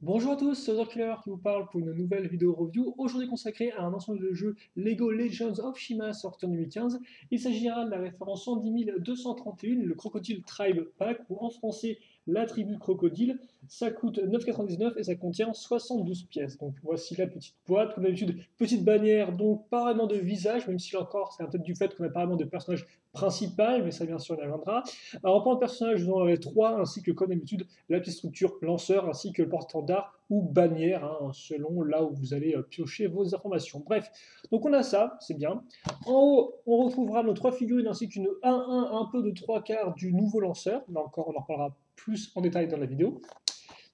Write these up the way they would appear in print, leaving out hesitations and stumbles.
Bonjour à tous, c'est Other Killer qui vous parle pour une nouvelle vidéo review, aujourd'hui consacrée à un ensemble de jeux Lego Legends of Shima sorti en 2015. Il s'agira de la référence 110 231, le Crocodile Tribe Pack, ou en français la tribu crocodile. Ça coûte 9,99 et ça contient 72 pièces. Donc voici la petite boîte, comme d'habitude, petite bannière, donc pas vraiment de visage, même si là encore c'est peut-être du fait qu'on n'a pas vraiment de personnage principal, mais ça bien sûr on y reviendra. Alors en parlant de personnages, vous en aurez trois, ainsi que comme d'habitude la petite structure lanceur ainsi que le porte-étendard ou bannière, hein, selon là où vous allez piocher vos informations. Bref, donc on a ça, c'est bien. En haut, on retrouvera nos trois figurines ainsi qu'une 1-1 un peu de trois quarts du nouveau lanceur. Là encore, on en reparlera plus en détail dans la vidéo.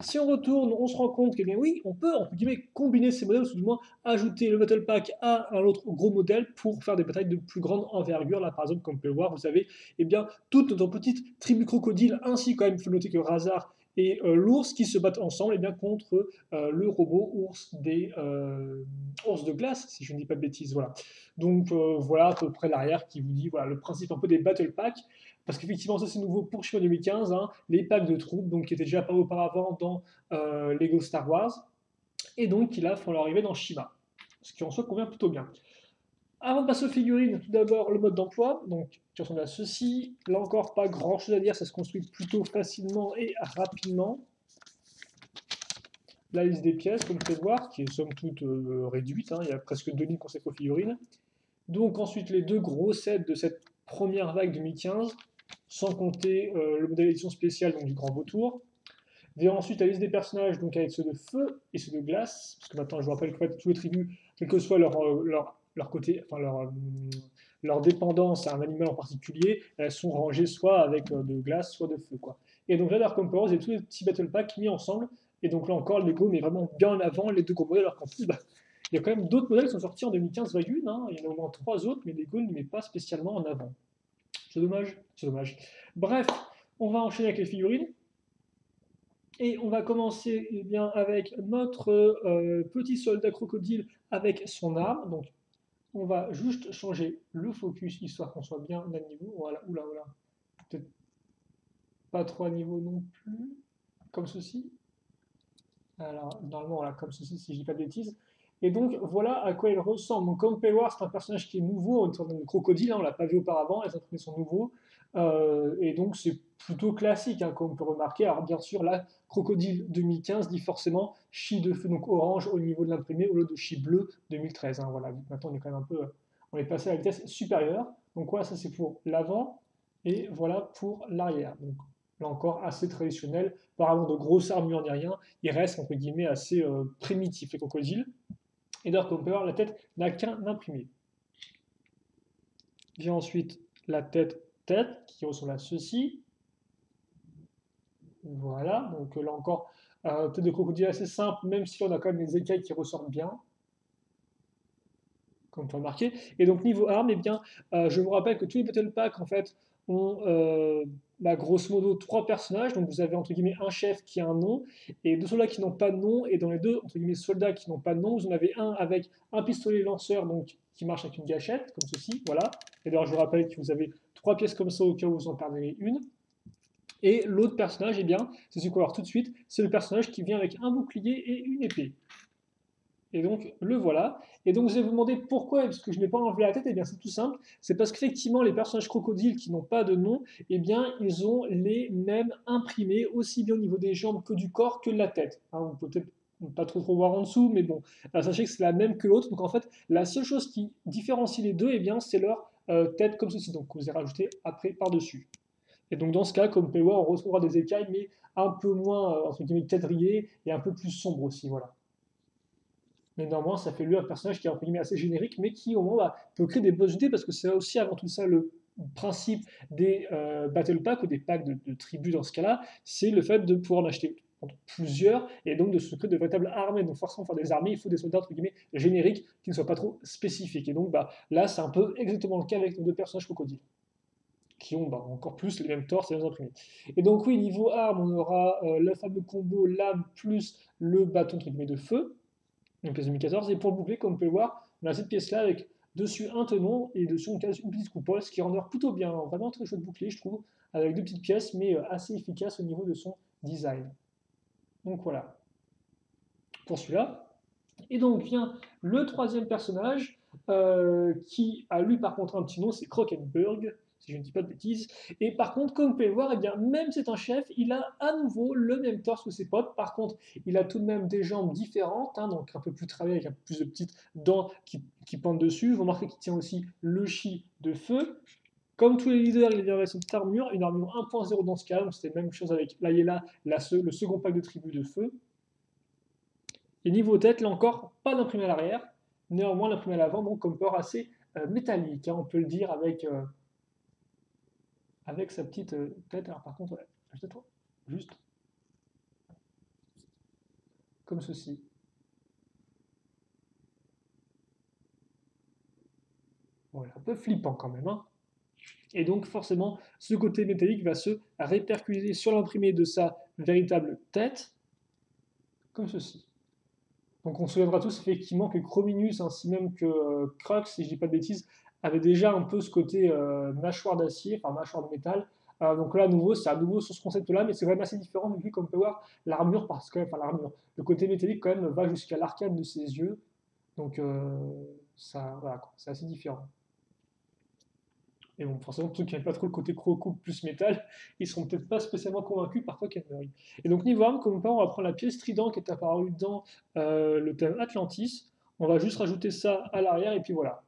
Si on retourne, on se rend compte que, bien oui, on peut, entre guillemets, combiner ces modèles, ou du moins ajouter le Battle Pack à un autre gros modèle pour faire des batailles de plus grande envergure. Là, par exemple, comme vous pouvez le voir, vous avez eh bien, toute notre petite tribu crocodile, ainsi quand même, il faut noter que Razar et l'ours qui se battent ensemble eh bien, contre le robot ours des ours de glace, si je ne dis pas de bêtises. Voilà. Donc voilà à peu près l'arrière qui vous dit voilà, le principe un peu des Battle Packs. Parce qu'effectivement, ça c'est nouveau pour Shima 2015, hein, les packs de troupes, donc qui étaient déjà apparus auparavant dans Lego Star Wars, et donc qui là font leur arrivée dans Shima, ce qui en soi convient plutôt bien. Avant de passer aux figurines, tout d'abord le mode d'emploi, donc qui ressemble à ceci. Là encore, pas grand chose à dire, ça se construit plutôt facilement et rapidement. La liste des pièces, comme vous pouvez voir, qui est somme toute réduite, hein, il y a presque 2 lignes consacrées aux figurines. Donc ensuite les deux gros sets de cette première vague 2015, sans compter le modèle édition spéciale donc, du Grand Vautour. Vient ensuite la liste des personnages, donc avec ceux de feu et ceux de glace, parce que maintenant je vous rappelle que tous les tribus, quel que soit leur côté, enfin leur dépendance à un animal en particulier, elles sont rangées soit avec de glace, soit de feu. Quoi. Et donc là, Dark Emperor, et tous les petits battle packs mis ensemble, et donc là encore, Lego met vraiment bien en avant les deux gros modèles, alors qu'en plus, bah, il y a quand même d'autres modèles qui sont sortis en 2015 vague hein, il y en a au moins trois autres, mais Lego ne les met pas spécialement en avant. C'est dommage, c'est dommage. Bref, on va enchaîner avec les figurines. Et on va commencer eh bien, avec notre petit soldat crocodile avec son arme. Donc, on va juste changer le focus histoire qu'on soit bien à niveau. Voilà, oula, oula. Peut-être pas trop à niveau non plus. Comme ceci. Alors, normalement, voilà, comme ceci, si je dis pas de bêtises. Et donc, voilà à quoi il ressemble. Donc, comme Pelwar, c'est un personnage qui est nouveau, une sorte de crocodile, hein, on ne l'a pas vu auparavant, les imprimés sont nouveaux. Et donc, c'est plutôt classique, hein, comme on peut remarquer. Alors, bien sûr, là, crocodile 2015 dit forcément chi de feu, donc orange au niveau de l'imprimé, au lieu de chi bleu 2013. Hein, voilà, maintenant, on est quand même un peu. On est passé à la vitesse supérieure. Donc, voilà, ça, c'est pour l'avant. Et voilà pour l'arrière. Donc, là encore, assez traditionnel. Pas vraiment de grosses armures ni rien il reste entre guillemets assez primitif les crocodiles. Et Dark Emperor, la tête n'a qu'un imprimé. Vient ensuite la tête qui ressemble à ceci. Voilà, donc là encore, tête de crocodile assez simple, même si on a quand même des écailles qui ressortent bien, comme on peut remarquer. Et donc niveau armes, eh bien, je vous rappelle que tous les Battle Packs en fait ont bah, grosso modo trois personnages. Donc vous avez entre guillemets un chef qui a un nom et deux soldats qui n'ont pas de nom. Et dans les deux entre guillemets soldats qui n'ont pas de nom, vous en avez un avec un pistolet lanceur donc qui marche avec une gâchette comme ceci, voilà. Et d'ailleurs je vous rappelle que vous avez trois pièces comme ça au cas où vous en perdez une. Et l'autre personnage, eh bien, c'est ce qu'on va voir tout de suite, c'est le personnage qui vient avec un bouclier et une épée. Et donc, le voilà. Et donc, vous allez vous demander pourquoi est-ce que je n'ai pas enlevé la tête. Eh bien, c'est tout simple. C'est parce qu'effectivement, les personnages crocodiles qui n'ont pas de nom, eh bien, ils ont les mêmes imprimés, aussi bien au niveau des jambes que du corps que de la tête. Hein, on peut peut-être pas trop voir en dessous, mais bon, sachez que c'est la même que l'autre. Donc, en fait, la seule chose qui différencie les deux, eh bien, c'est leur tête comme ceci. Donc, vous allez rajouter après par-dessus. Et donc, dans ce cas, comme vous pouvez voir, on retrouvera des écailles, mais un peu moins, entre guillemets, quadrillées et un peu plus sombres aussi. Voilà. Mais néanmoins, ça fait lui un personnage qui est entre guillemets assez générique, mais qui au moins bah, peut créer des bonnes idées parce que c'est aussi avant tout ça le principe des battle packs ou des packs de tribus dans ce cas-là, c'est le fait de pouvoir en acheter plusieurs et donc de se créer de véritables armées. Donc forcément, pour faire des armées, il faut des soldats entre guillemets génériques qui ne soient pas trop spécifiques. Et donc bah, là, c'est un peu exactement le cas avec nos deux personnages crocodiles qui ont bah, encore plus les mêmes torses et les mêmes imprimés. Et donc oui, niveau armes, on aura le fameux combo lame plus le bâton entre guillemets de feu, une pièce 2014. Et pour le bouclier, comme vous pouvez le voir, on a cette pièce-là avec dessus un tenon et dessus une petite coupole, ce qui rend plutôt bien. Vraiment très chouette bouclier, je trouve, avec deux petites pièces, mais assez efficace au niveau de son design. Donc voilà. pour celui-là. Et donc vient le troisième personnage qui a lui par contre un petit nom, c'est Krokenberg, si je ne dis pas de bêtises. Et par contre, comme vous pouvez le voir, eh bien, même si c'est un chef, il a à nouveau le même torse que ses potes. Par contre, il a tout de même des jambes différentes, hein, donc un peu plus travaillées, avec un peu plus de petites dents qui pendent dessus. Vous remarquez qu'il tient aussi le chi de feu. Comme tous les leaders, il avait cette armure, une armure 1.0 dans ce cas, donc c'était la même chose avec Layla, le second pack de tribu de feu. Et niveau tête, là encore, pas d'imprimé à l'arrière, néanmoins l'imprimé à l'avant, donc comme port assez métallique, hein, on peut le dire avec sa petite tête. Alors par contre, ouais, juste comme ceci. Voilà, un peu flippant quand même, hein. Et donc forcément, ce côté métallique va se répercuter sur l'imprimé de sa véritable tête, comme ceci. Donc on se souviendra tous effectivement que Chrominus, ainsi même que Crux, si je dis pas de bêtises, avait déjà un peu ce côté mâchoire d'acier, enfin mâchoire de métal. Donc là, à nouveau, c'est à nouveau sur ce concept-là, mais c'est quand même assez différent vu qu'on peut voir l'armure, parce que, enfin l'armure, le côté métallique quand même va jusqu'à l'arcade de ses yeux. Donc ça, voilà, c'est assez différent. Et bon, forcément, ceux qui n'aiment pas trop le côté croco plus métal, ils seront peut-être pas spécialement convaincus par Kenberg. Et donc, niveau arme, comme on va prendre la pièce trident qui est apparue dans le thème Atlantis. On va juste rajouter ça à l'arrière, et puis voilà.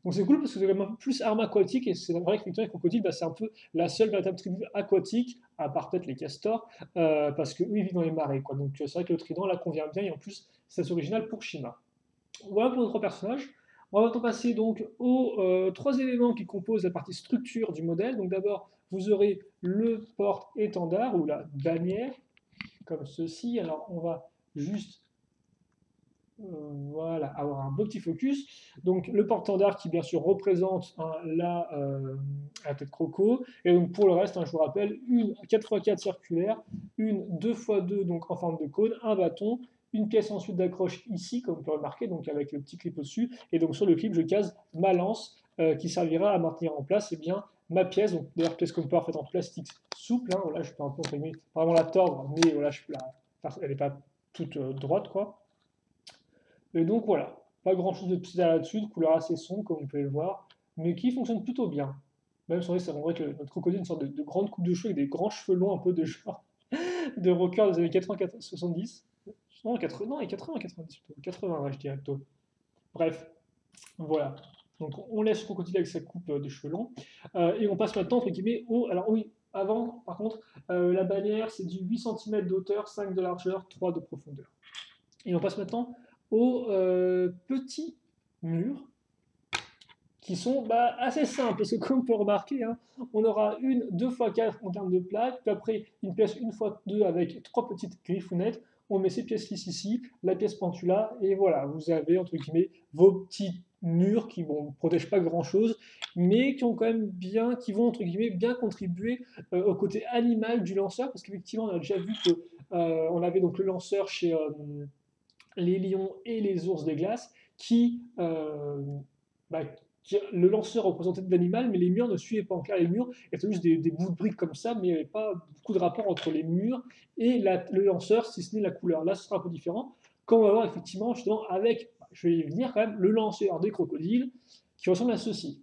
Donc c'est cool parce que c'est vraiment plus arme aquatique, et c'est vrai que les crocodiles, bah, c'est un peu la seule véritable tribu aquatique, à part peut-être les castors, parce qu'eux, ils vivent dans les marais, quoi. Donc c'est vrai que le trident, là, convient bien, et en plus, c'est original pour Shima. Voilà pour nos trois personnages. On va maintenant passer donc aux trois éléments qui composent la partie structure du modèle. Donc d'abord, vous aurez le porte-étendard ou la bannière, comme ceci. Alors on va juste voilà, avoir un beau petit focus. Donc le porte-étendard qui bien sûr représente la tête croco. Et donc pour le reste, hein, je vous rappelle, une 4x4 circulaire, une 2x2 donc en forme de cône, un bâton, une pièce ensuite d'accroche ici, comme on peut remarquer, donc avec le petit clip au-dessus. Et donc sur le clip, je case ma lance qui servira à maintenir en place ma pièce. Donc d'ailleurs, pièce qu'on peut en fait en plastique souple. Hein, voilà, je peux un peu vraiment la tordre, mais voilà, elle n'est pas toute droite, quoi. Et donc voilà, pas grand chose de spécial là-dessus, de couleur assez sombre comme vous pouvez le voir, mais qui fonctionne plutôt bien. Même si c'est vrai que notre crocodile est une sorte de grande coupe de cheveux avec des grands cheveux longs un peu de genre de rocker des années 80-70. Non, 80, non, et 80-90 plutôt. 80, ouais, je dirais plutôt. Bref, voilà. Donc on laisse le crocodile avec sa coupe de cheveux longs. Et on passe maintenant, entre guillemets, au... Alors oui, avant, par contre, la bannière, c'est du 8 cm de hauteur, 5 de largeur, 3 de profondeur. Et on passe maintenant aux petits murs qui sont assez simples, parce que comme on peut remarquer, hein, on aura une 2x4 en termes de plaques, puis après une pièce 1x2 avec trois petites griffounettes, on met ces pièces ici, la pièce pentula, et voilà, vous avez entre guillemets vos petits murs qui ne protègent pas grand chose, mais qui ont quand même bien, qui vont entre guillemets bien contribuer au côté animal du lanceur, parce qu'effectivement on a déjà vu que on avait donc le lanceur chez les lions et les ours des glaces, bah, le lanceur représentait de l'animal, mais les murs ne suivaient pas en clair les murs, étaient juste des bouts de briques comme ça, mais il n'y avait pas beaucoup de rapport entre les murs et le lanceur, si ce n'est la couleur. Là, ce sera un peu différent. Quand on va voir effectivement, justement, avec, je vais y venir quand même, le lanceur des crocodiles, qui ressemble à ceci,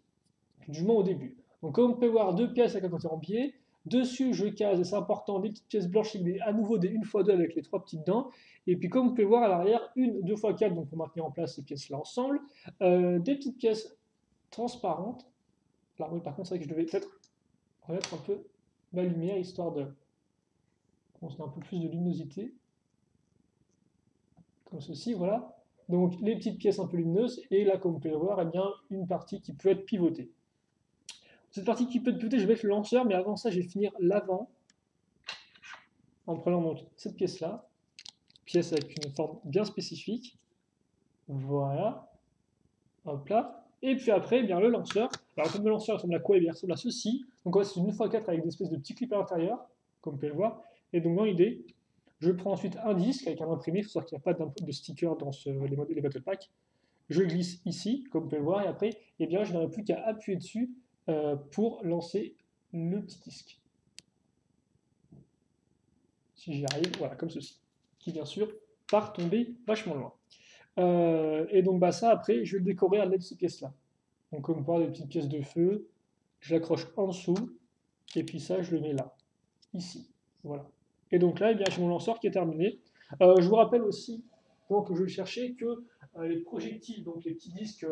du moins au début. Donc, comme on peut voir, deux pièces avec un côté en biais. Dessus, je case, et c'est important, des petites pièces blanches avec à nouveau des 1x2 avec les trois petites dents. Et puis, comme vous pouvez voir à l'arrière, une 2x4, donc pour maintenir en place ces pièces-là ensemble. Des petites pièces transparentes. Alors, oui, par contre, c'est vrai que je devais peut-être remettre un peu ma lumière, histoire de qu'on ait un peu plus de luminosité. Comme ceci, voilà. Donc, les petites pièces un peu lumineuses. Et là, comme vous pouvez le voir, eh bien, une partie qui peut être pivotée. Cette partie qui peut être pivotée, je vais mettre le lanceur, mais avant ça, je vais finir l'avant en prenant donc cette pièce-là, pièce avec une forme bien spécifique. Voilà. Hop là. Et puis après, eh bien, le lanceur. Alors, comme le lanceur ressemble à quoi? Eh bien, il ressemble à ceci. Donc, c'est une 1x4 avec des espèces de petits clips à l'intérieur, comme vous pouvez le voir. Et donc, dans l'idée, je prends ensuite un disque avec un imprimé, il faut savoir qu'il n'y a pas de sticker dans les Battle Packs. Je glisse ici, comme vous pouvez le voir, et après, eh bien, je n'aurai plus qu'à appuyer dessus pour lancer le petit disque. Si j'y arrive, voilà, comme ceci. Qui, bien sûr, part tomber vachement loin. Et donc bah, ça, après, je vais le décorer à l'aide de ces pièces-là. Donc comme quoi, des petites pièces de feu, je l'accroche en dessous, et puis ça, je le mets là, ici. Voilà. Et donc là, eh bien, j'ai mon lanceur qui est terminé. Je vous rappelle aussi, donc, je vais chercher que les projectiles, donc les petits disques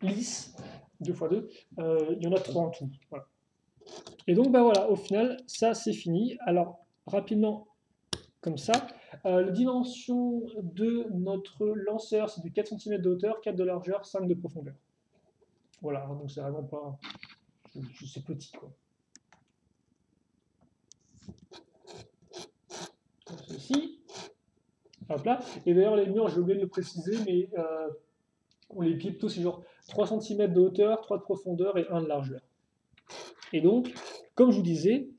lisses, 2x2, il y en a 3 en tout. Voilà. Et donc, bah voilà, au final, ça c'est fini. Alors, rapidement, comme ça, la dimension de notre lanceur, c'est du 4 cm de hauteur, 4 de largeur, 5 de profondeur. Voilà, donc c'est vraiment pas. C'est petit, quoi. Comme ceci. Hop là. Et d'ailleurs, les murs, j'ai oublié de le préciser, mais on les plie plutôt, c'est genre 3 cm de hauteur, 3 de profondeur et 1 de largeur. Et donc, comme je vous disais,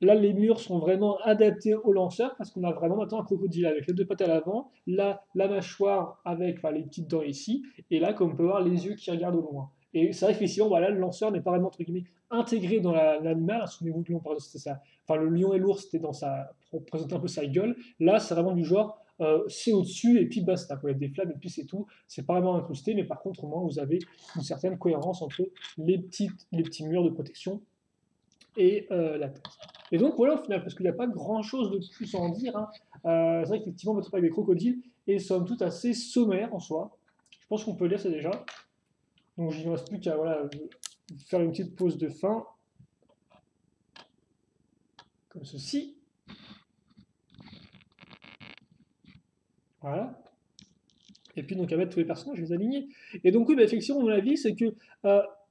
là, les murs sont vraiment adaptés au lanceur parce qu'on a vraiment maintenant un crocodile avec les deux pattes à l'avant, là, la mâchoire avec les petites dents ici, et là, comme on peut voir, les yeux qui regardent au loin. Et c'est vrai qu'effectivement, voilà, le lanceur n'est pas vraiment entre guillemets, intégré dans l'animal. Souvenez-vous que le lion, par exemple, c'était ça. Enfin, le lion et l'ours, c'était dans sa. Pour présenter un peu sa gueule. Là, c'est vraiment du genre, c'est au-dessus et puis basta. Quoi. Il y a des flammes et puis c'est tout. C'est pas vraiment incrusté, mais par contre, au moins, vous avez une certaine cohérence entre les petits murs de protection et la tête. Et donc voilà au final, parce qu'il n'y a pas grand chose de plus à en dire. Hein. C'est vrai qu'effectivement, votre avec des crocodiles est somme toute assez sommaire en soi. Je pense qu'on peut lire ça déjà. Donc il ne reste plus qu'à voilà, faire une petite pause de fin, comme ceci. Voilà. Et puis donc à mettre tous les personnages, les aligner. Et donc oui, bah, effectivement, mon avis, c'est que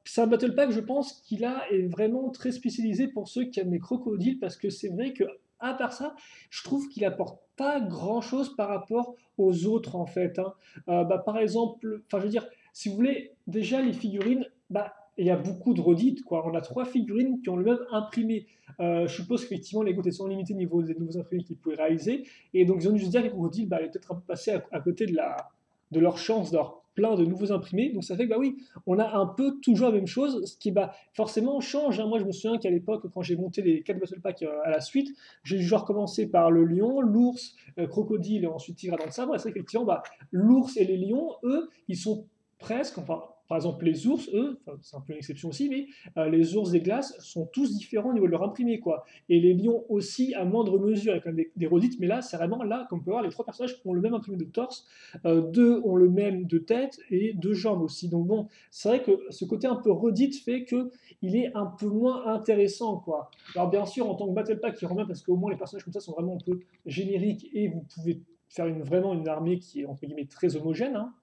c'est un battle pack, je pense, qui là est vraiment très spécialisé pour ceux qui aiment les crocodiles, parce que c'est vrai que à part ça, je trouve qu'il apporte pas grand-chose par rapport aux autres en fait. Hein. Bah, par exemple, enfin je veux dire, si vous voulez, déjà les figurines, bah il y a beaucoup de redites, quoi. On a 3 figurines qui ont le même imprimé. Je suppose qu'effectivement les cotes sont limitées au niveau des nouveaux imprimés qu'ils pouvaient réaliser. Et donc ils ont dû se dire que les crocodiles, bah, allaient peut-être un peu passer à côté de leur chance d'avoir plein de nouveaux imprimés. Donc ça fait que bah oui, on a un peu toujours la même chose, ce qui bah, forcément change. Hein. Moi je me souviens qu'à l'époque, quand j'ai monté les 4 Battle Packs à la suite, j'ai dû genre commencer par le lion, l'ours, crocodile et ensuite tigre à dents de sabre. Et c'est effectivement, bah, l'ours et les lions, eux, ils sont presque, enfin par exemple les ours, eux, c'est un peu une exception aussi, mais les ours des glaces sont tous différents au niveau de leur imprimé, quoi. Et les lions aussi à moindre mesure, avec des redites, mais là, c'est vraiment là, comme on peut voir, les 3 personnages ont le même imprimé de torse, 2 ont le même de tête et 2 jambes aussi. Donc bon, c'est vrai que ce côté un peu redite fait que il est un peu moins intéressant, quoi. Alors bien sûr, en tant que Battle Pack, il revient parce qu'au moins les personnages comme ça sont vraiment un peu génériques et vous pouvez faire vraiment une armée qui est entre guillemets très homogène. Hein.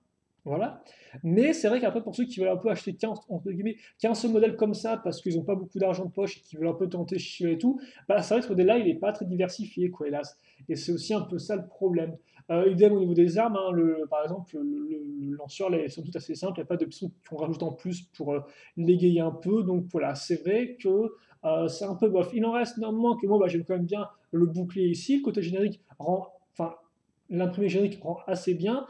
Voilà. Mais c'est vrai qu'après, pour ceux qui veulent un peu acheter entre guillemets, qu'un seul modèle comme ça, parce qu'ils n'ont pas beaucoup d'argent de poche et qui veulent un peu tenter chez et tout, bah, c'est vrai que ce modèle-là, il n'est pas très diversifié, quoi, hélas. Et c'est aussi un peu ça le problème. Idem au niveau des armes, hein, par exemple, le lanceur là, est sans doute assez simple, il n'y a pas de trucs qu'on rajoute en plus pour l'égayer un peu. Donc voilà, c'est vrai que c'est un peu bof. Il en reste néanmoins que moi, bah, j'aime quand même bien le bouclier ici. Le côté générique rend. Enfin, l'imprimé générique rend assez bien.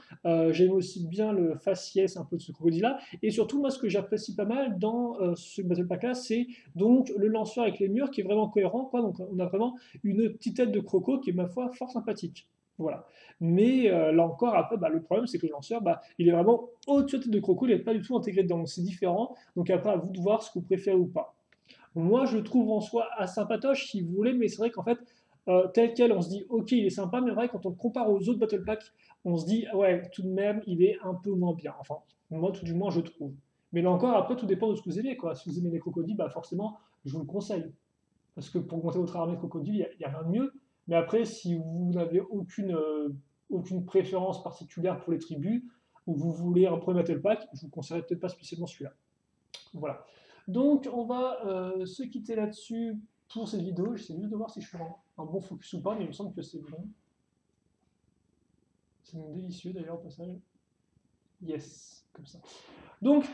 J'aime aussi bien le faciès un peu de ce crocodile-là. Et surtout, moi, ce que j'apprécie pas mal dans ce Battle Pack-là, c'est donc le lanceur avec les murs qui est vraiment cohérent. Quoi. Donc, on a vraiment une petite tête de croco qui est, ma foi, fort sympathique. Voilà. Mais là encore, après, bah, le problème, c'est que le lanceur, bah, il est vraiment au-dessus de la tête de croco, il n'est pas du tout intégré dedans. Donc, c'est différent. Donc, après, à vous de voir ce que vous préférez ou pas. Moi, je le trouve en soi à sympatoche, si vous voulez, mais c'est vrai qu'en fait, tel quel, on se dit, ok, il est sympa, mais vrai, quand on le compare aux autres Battle Pack, on se dit, ouais, tout de même, il est un peu moins bien. Enfin, moi, tout du moins, je trouve. Mais là encore, après, tout dépend de ce que vous aimez, quoi. Si vous aimez les crocodiles, bah forcément, je vous le conseille. Parce que pour monter votre armée de crocodiles, il y a rien de mieux. Mais après, si vous n'avez aucune préférence particulière pour les tribus, ou vous voulez un premier Battle Pack, je vous conseillerais peut-être pas spécialement celui-là. Voilà. Donc, on va se quitter là-dessus pour cette vidéo. J'essaie juste de voir si je fais un bon focus ou pas, mais il me semble que c'est bon. C'est délicieux d'ailleurs au passage. Yes, comme ça. Donc,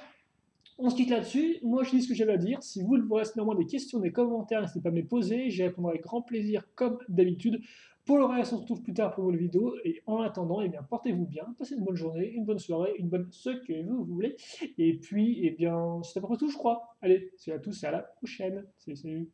on se quitte là-dessus. Moi, je dis ce que j'avais à dire. Si vous restez néanmoins des questions, des commentaires, n'hésitez pas à me les poser. J'y répondrai avec grand plaisir, comme d'habitude. Pour le reste, on se retrouve plus tard pour une nouvelle vidéo. Et en attendant, eh bien, portez-vous bien, passez une bonne journée, une bonne soirée, une bonne ce que vous voulez. Et puis, eh bien, c'est à peu près tout, je crois. Allez, salut à tous et à la prochaine. Salut, salut.